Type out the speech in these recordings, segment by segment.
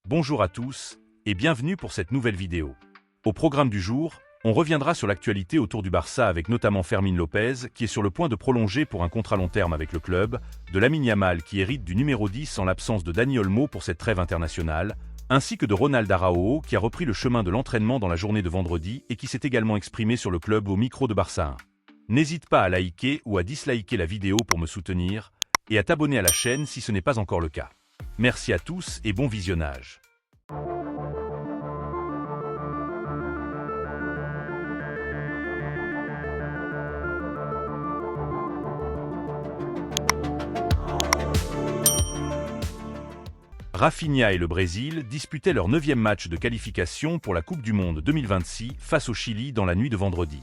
Bonjour à tous et bienvenue pour cette nouvelle vidéo. Au programme du jour, on reviendra sur l'actualité autour du Barça avec notamment Fermín López qui est sur le point de prolonger pour un contrat long terme avec le club, de Lamine Yamal qui hérite du numéro 10 en l'absence de Dani Olmo pour cette trêve internationale, ainsi que de Ronald Araujo qui a repris le chemin de l'entraînement dans la journée de vendredi et qui s'est également exprimé sur le club au micro de Barça 1. N'hésite pas à liker ou à disliker la vidéo pour me soutenir et à t'abonner à la chaîne si ce n'est pas encore le cas. Merci à tous et bon visionnage. Rafinha et le Brésil disputaient leur 9e match de qualification pour la Coupe du Monde 2026 face au Chili dans la nuit de vendredi.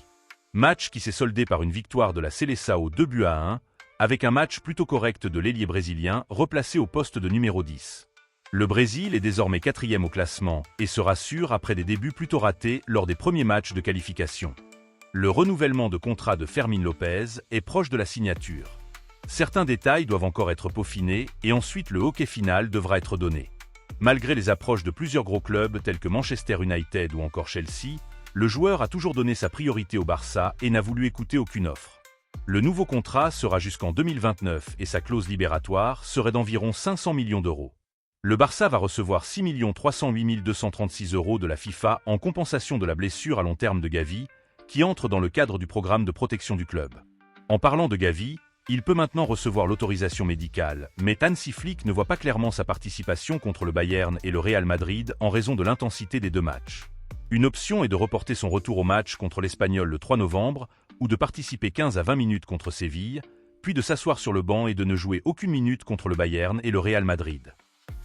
Match qui s'est soldé par une victoire de la Seleção 2-1, avec un match plutôt correct de l'ailier brésilien replacé au poste de numéro 10. Le Brésil est désormais 4e au classement et se rassure après des débuts plutôt ratés lors des premiers matchs de qualification. Le renouvellement de contrat de Fermín López est proche de la signature. Certains détails doivent encore être peaufinés et ensuite le hockey final devra être donné. Malgré les approches de plusieurs gros clubs tels que Manchester United ou encore Chelsea, le joueur a toujours donné sa priorité au Barça et n'a voulu écouter aucune offre. Le nouveau contrat sera jusqu'en 2029 et sa clause libératoire serait d'environ 500 millions d'euros. Le Barça va recevoir 6 308 236 € de la FIFA en compensation de la blessure à long terme de Gavi, qui entre dans le cadre du programme de protection du club. En parlant de Gavi, il peut maintenant recevoir l'autorisation médicale, mais Hansi Flick ne voit pas clairement sa participation contre le Bayern et le Real Madrid en raison de l'intensité des deux matchs. Une option est de reporter son retour au match contre l'Espagnol le 3 novembre, ou de participer 15 à 20 minutes contre Séville, puis de s'asseoir sur le banc et de ne jouer aucune minute contre le Bayern et le Real Madrid.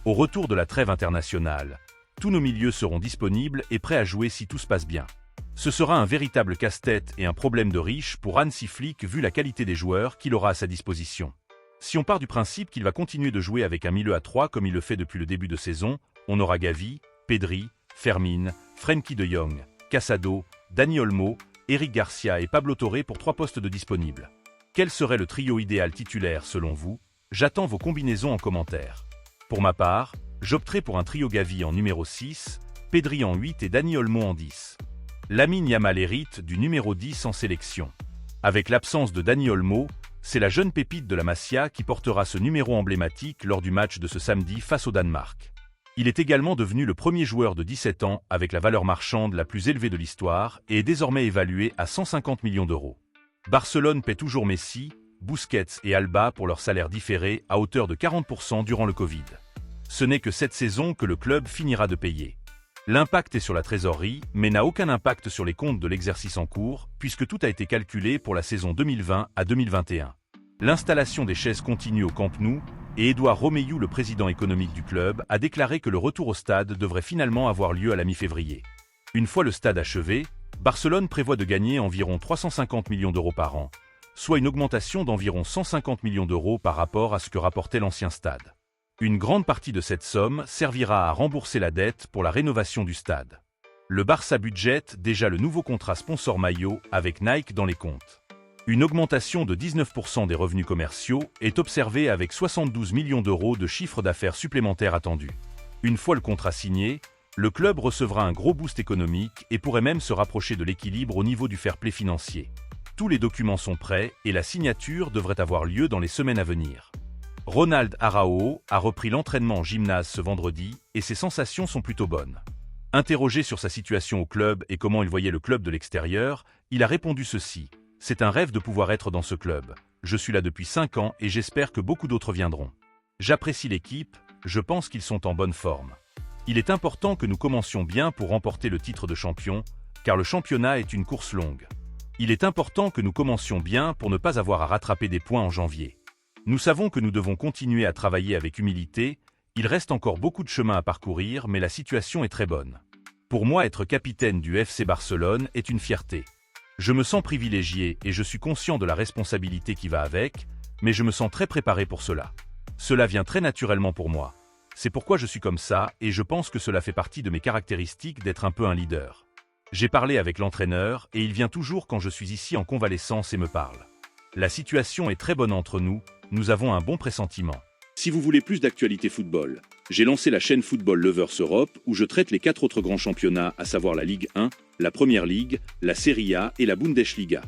Au retour de la trêve internationale, tous nos milieux seront disponibles et prêts à jouer si tout se passe bien. Ce sera un véritable casse-tête et un problème de riche pour Hansi Flick vu la qualité des joueurs qu'il aura à sa disposition. Si on part du principe qu'il va continuer de jouer avec un milieu à 3 comme il le fait depuis le début de saison, on aura Gavi, Pedri, Fermín, Frenkie de Jong, Casado, Dani Olmo, Eric Garcia et Pablo Torre pour 3 postes de disponibles. Quel serait le trio idéal titulaire selon vous? J'attends vos combinaisons en commentaire. Pour ma part, j'opterai pour un trio Gavi en numéro 6, Pedri en 8 et Dani Olmo en 10. Lamine Yamal hérite du numéro 10 en sélection. Avec l'absence de Dani Olmo, c'est la jeune pépite de la Masia qui portera ce numéro emblématique lors du match de ce samedi face au Danemark. Il est également devenu le premier joueur de 17 ans avec la valeur marchande la plus élevée de l'histoire et est désormais évalué à 150 millions d'euros. Barcelone paie toujours Messi, Busquets et Alba pour leur salaire différé à hauteur de 40% durant le Covid. Ce n'est que cette saison que le club finira de payer. L'impact est sur la trésorerie, mais n'a aucun impact sur les comptes de l'exercice en cours, puisque tout a été calculé pour la saison 2020 à 2021. L'installation des chaises continue au Camp Nou, et Édouard Romeu, le président économique du club, a déclaré que le retour au stade devrait finalement avoir lieu à la mi-février. Une fois le stade achevé, Barcelone prévoit de gagner environ 350 millions d'euros par an, soit une augmentation d'environ 150 millions d'euros par rapport à ce que rapportait l'ancien stade. Une grande partie de cette somme servira à rembourser la dette pour la rénovation du stade. Le Barça budgète déjà le nouveau contrat sponsor maillot avec Nike dans les comptes. Une augmentation de 19% des revenus commerciaux est observée avec 72 millions d'euros de chiffre d'affaires supplémentaire attendu. Une fois le contrat signé, le club recevra un gros boost économique et pourrait même se rapprocher de l'équilibre au niveau du fair play financier. Tous les documents sont prêts et la signature devrait avoir lieu dans les semaines à venir. Ronald Araujo a repris l'entraînement en gymnase ce vendredi et ses sensations sont plutôt bonnes. Interrogé sur sa situation au club et comment il voyait le club de l'extérieur, il a répondu ceci. C'est un rêve de pouvoir être dans ce club. Je suis là depuis 5 ans et j'espère que beaucoup d'autres viendront. J'apprécie l'équipe, je pense qu'ils sont en bonne forme. Il est important que nous commencions bien pour remporter le titre de champion, car le championnat est une course longue. Il est important que nous commencions bien pour ne pas avoir à rattraper des points en janvier. Nous savons que nous devons continuer à travailler avec humilité, il reste encore beaucoup de chemin à parcourir mais la situation est très bonne. Pour moi, être capitaine du FC Barcelone est une fierté. Je me sens privilégié et je suis conscient de la responsabilité qui va avec, mais je me sens très préparé pour cela. Cela vient très naturellement pour moi. C'est pourquoi je suis comme ça et je pense que cela fait partie de mes caractéristiques d'être un peu un leader. J'ai parlé avec l'entraîneur et il vient toujours quand je suis ici en convalescence et me parle. La situation est très bonne entre nous, nous avons un bon pressentiment. Si vous voulez plus d'actualité football, j'ai lancé la chaîne Football Lovers Europe où je traite les 4 autres grands championnats, à savoir la Ligue 1, la Première Ligue, la Serie A et la Bundesliga.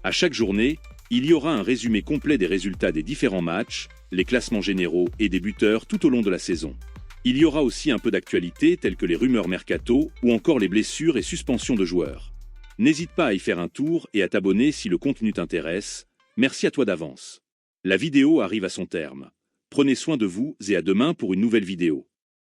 À chaque journée, il y aura un résumé complet des résultats des différents matchs, les classements généraux et des buteurs tout au long de la saison. Il y aura aussi un peu d'actualité telles que les rumeurs mercato ou encore les blessures et suspensions de joueurs. N'hésite pas à y faire un tour et à t'abonner si le contenu t'intéresse. Merci à toi d'avance. La vidéo arrive à son terme. Prenez soin de vous et à demain pour une nouvelle vidéo.